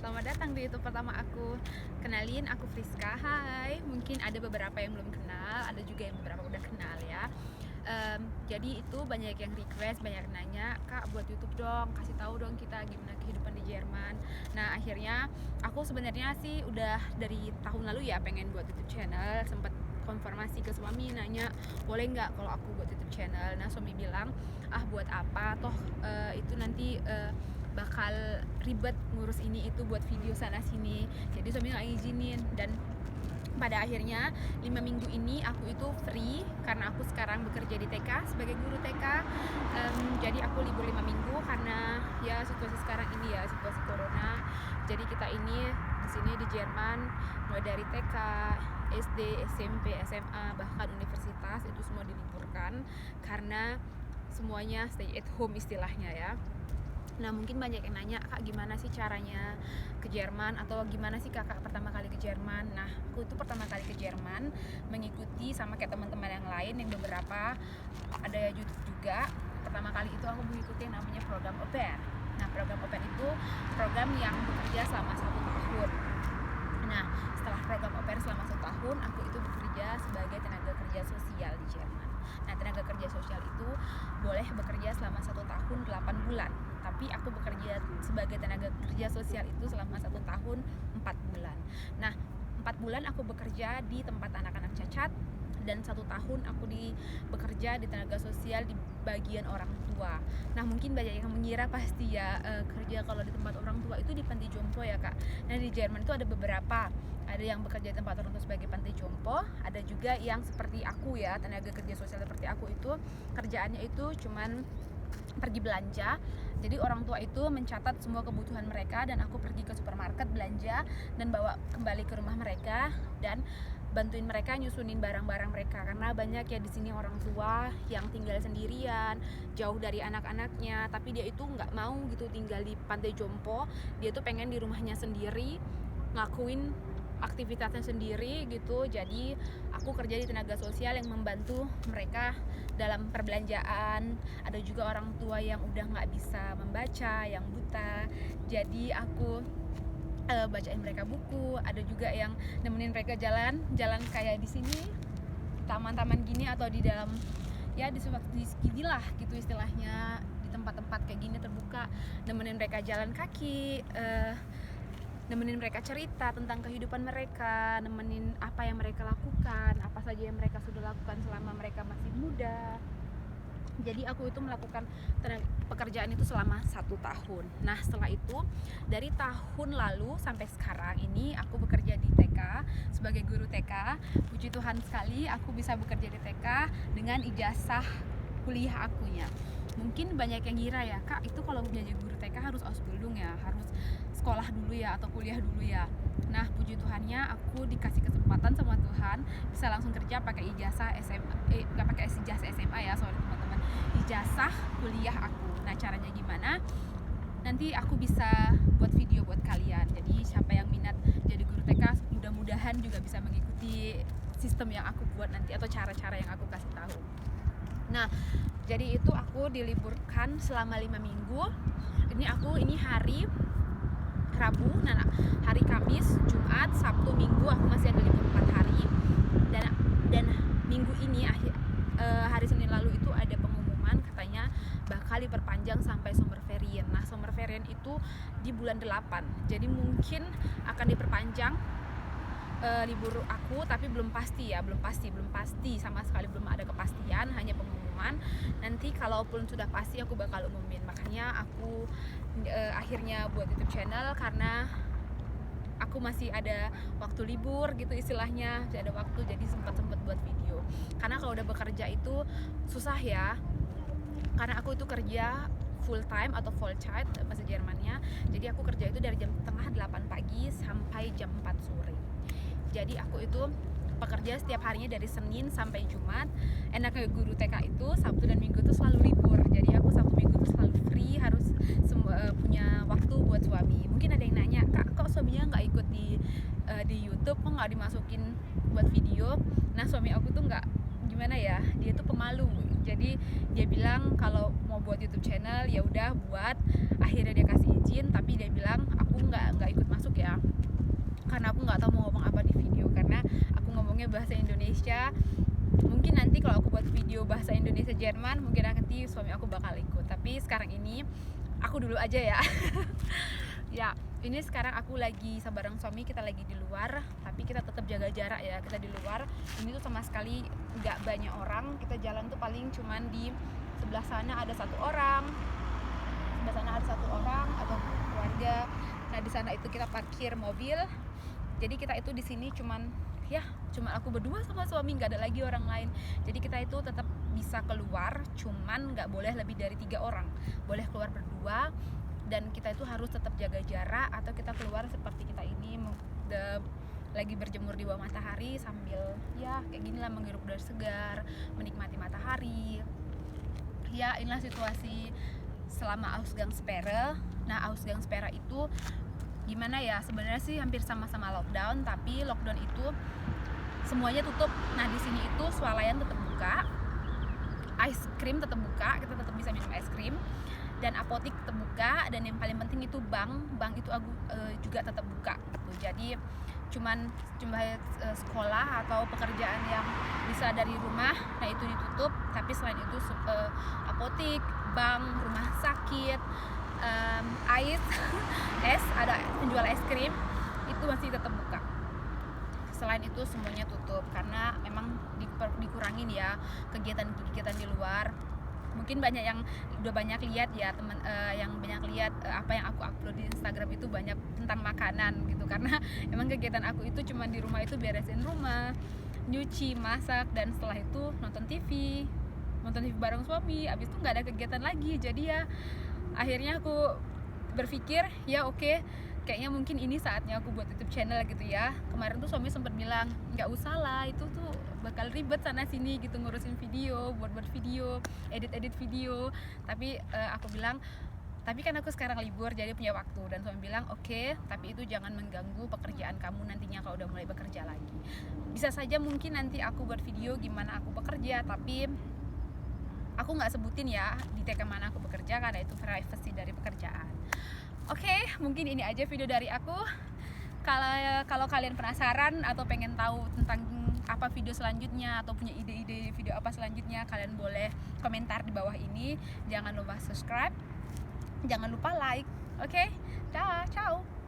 Selamat datang di YouTube pertama aku. Kenalin, aku Friska. Hai. Mungkin ada beberapa yang belum kenal, ada juga yang beberapa udah kenal ya. Jadi itu banyak yang request, banyak yang nanya, Kak buat YouTube dong, kasih tahu dong kita gimana kehidupan di Jerman. Nah akhirnya aku sebenarnya sih udah dari tahun lalu ya pengen buat YouTube channel, sempat konfirmasi ke suami nanya boleh nggak kalau aku buat YouTube channel. Nah suami bilang buat apa toh itu nanti bakal ribet ngurus ini itu buat video sana sini, jadi suami nggak izinin. Dan pada akhirnya 5 minggu ini aku itu free karena aku sekarang bekerja di TK sebagai guru TK. Jadi aku libur 5 minggu karena ya situasi sekarang ini ya situasi corona. Jadi kita ini di sini di Jerman mulai dari TK, SD, SMP, SMA bahkan universitas itu semua diliburkan karena semuanya stay at home istilahnya ya. Nah mungkin banyak yang nanya, Kak gimana sih caranya ke Jerman, atau gimana sih kakak pertama kali ke Jerman. Nah aku itu pertama kali ke Jerman mengikuti sama kayak teman-teman yang lain yang beberapa ada YouTube juga. Pertama kali itu aku mengikuti yang namanya program au pair. Nah program au pair itu program yang bekerja selama 1 tahun. Nah setelah program au pair selama 1 tahun, aku itu bekerja sebagai tenaga kerja sosial di Jerman. Nah tenaga kerja sosial itu boleh bekerja selama 1 tahun 8 bulan, tapi aku bekerja sebagai tenaga kerja sosial itu selama 1 tahun 4 bulan. Nah 4 bulan aku bekerja di tempat anak-anak cacat, dan 1 tahun aku bekerja di tenaga sosial di bagian orang tua. Nah mungkin banyak yang mengira pasti ya kerja kalau di tempat orang tua itu di panti jompo ya kak. Nah di Jerman itu ada beberapa, ada yang bekerja di tempat orang tua sebagai panti jompo, ada juga yang seperti aku ya, tenaga kerja sosial seperti aku itu kerjaannya itu cuman pergi belanja. Jadi orang tua itu mencatat semua kebutuhan mereka dan aku pergi ke supermarket belanja dan bawa kembali ke rumah mereka dan bantuin mereka nyusunin barang-barang mereka, karena banyak ya di sini orang tua yang tinggal sendirian jauh dari anak-anaknya, tapi dia itu nggak mau gitu tinggal di pantai jompo. Dia tuh pengen di rumahnya sendiri ngakuin aktivitasnya sendiri gitu. Jadi aku kerja di tenaga sosial yang membantu mereka dalam perbelanjaan. Ada juga orang tua yang udah nggak bisa membaca, yang buta, jadi aku bacain mereka buku. Ada juga yang nemenin mereka jalan kayak di sini taman-taman gini, atau di dalam ya di sini lah gitu istilahnya, di tempat-tempat kayak gini terbuka, nemenin mereka jalan kaki, nemenin mereka cerita tentang kehidupan mereka, nemenin apa yang mereka lakukan, apa saja yang mereka sudah lakukan selama mereka masih muda. Jadi aku itu melakukan pekerjaan itu selama 1 tahun. Nah setelah itu dari tahun lalu sampai sekarang ini aku bekerja di TK sebagai guru TK. Puji Tuhan sekali aku bisa bekerja di TK dengan ijazah kuliah akunya. Mungkin banyak yang ngira ya, Kak itu kalau menjadi guru TK harus Ausbildung ya, harus sekolah dulu ya atau kuliah dulu ya. Nah puji Tuhannya aku dikasih kesempatan sama Tuhan bisa langsung kerja pakai ijazah SMA, nggak pakai ijazah SMA ya, sorry teman-teman, ijazah kuliah aku. Nah caranya gimana? Nanti aku bisa buat video buat kalian. Jadi siapa yang minat jadi guru TK mudah-mudahan juga bisa mengikuti sistem yang aku buat nanti atau cara-cara yang aku kasih tahu. Nah jadi itu aku diliburkan selama 5 minggu. Ini hari Rabu, nah hari Kamis, Jumat, Sabtu, Minggu aku masih ada libur 4 hari. Dan minggu ini hari Senin lalu itu ada pengumuman katanya bakal diperpanjang sampai summer varian. Nah summer varian itu di bulan 8, jadi mungkin akan diperpanjang libur aku, tapi belum pasti sama sekali, belum ada kepastian, hanya pengumuman. Nanti kalaupun sudah pasti aku bakal umumin. Makanya aku akhirnya buat YouTube channel karena aku masih ada waktu libur gitu istilahnya, masih ada waktu, jadi sempat buat video. Karena kalau udah bekerja itu susah ya, karena aku itu kerja full time atau full time bahasa Jermannya. Jadi aku kerja itu dari jam setengah 8 pagi sampai jam 4 sore. Jadi aku itu pekerja setiap harinya dari Senin sampai Jumat. Enaknya guru TK itu Sabtu dan Minggu itu selalu libur. Jadi aku Sabtu Minggu itu selalu free, harus punya waktu buat suami. Mungkin ada yang nanya, Kak kok suaminya nggak ikut di YouTube, kok nggak dimasukin buat video? Nah suami aku tuh nggak, gimana ya, dia tuh pemalu. Jadi dia bilang kalau mau buat YouTube channel ya udah buat. Akhirnya dia kasih izin, tapi dia bilang aku nggak ikut masuk karena aku nggak tahu mau ngomong apa di video, karena aku ngomongnya bahasa Indonesia. Mungkin nanti kalau aku buat video bahasa Indonesia Jerman, mungkin nanti suami aku bakal ikut, tapi sekarang ini aku dulu aja ya. Ya, ini sekarang aku lagi sama bareng suami, kita lagi di luar, tapi kita tetap jaga jarak ya. Kita di luar, ini tuh sama sekali nggak banyak orang. Kita jalan tuh paling cuman di sebelah sana ada satu orang, sebelah sana ada satu orang atau keluarga. Nah, di sana itu kita parkir mobil. Jadi kita itu di sini cuma aku berdua sama suami, nggak ada lagi orang lain. Jadi kita itu tetap bisa keluar, cuman nggak boleh lebih dari 3 orang. Boleh keluar berdua, dan kita itu harus tetap jaga jarak. Atau kita keluar seperti kita ini lagi berjemur di bawah matahari sambil ya kayak gini lah, menghirup udara segar, menikmati matahari. Ya, inilah situasi selama Ausgangssperre. Nah, Ausgangssperre itu gimana ya, sebenarnya sih hampir sama-sama lockdown, tapi lockdown itu semuanya tutup. Nah, di sini itu swalayan tetap buka, ice cream tetap buka, kita tetap bisa minum es krim, dan apotik tetap buka, dan yang paling penting itu bank itu juga tetap buka gitu. Jadi cuman sekolah atau pekerjaan yang bisa dari rumah, nah itu ditutup. Tapi selain itu apotik, bank, rumah sakit, ada penjual es krim itu masih tetap buka. Selain itu semuanya tutup karena memang dikurangin ya kegiatan di luar. Mungkin banyak yang udah banyak lihat ya yang banyak lihat apa yang aku upload di Instagram itu banyak tentang makanan gitu, karena emang kegiatan aku itu cuma di rumah itu beresin rumah, nyuci, masak, dan setelah itu nonton TV bareng suami. Abis itu nggak ada kegiatan lagi. Jadi ya akhirnya aku berpikir ya oke, kayaknya mungkin ini saatnya aku buat YouTube channel gitu ya. Kemarin tuh suami sempat bilang nggak usah lah, itu tuh bakal ribet sana sini gitu ngurusin video, buat video, edit video. Tapi aku bilang, tapi kan aku sekarang libur jadi punya waktu. Dan suami bilang oke, tapi itu jangan mengganggu pekerjaan kamu nantinya kalau udah mulai bekerja lagi. Bisa saja mungkin nanti aku buat video gimana aku bekerja, tapi aku nggak sebutin ya di tag mana aku bekerja karena itu privacy dari pekerjaan. Oke, mungkin ini aja video dari aku. Kalau kalian penasaran atau pengen tahu tentang apa video selanjutnya atau punya ide-ide video apa selanjutnya, kalian boleh komentar di bawah ini. Jangan lupa subscribe, jangan lupa like. Oke, dah, ciao.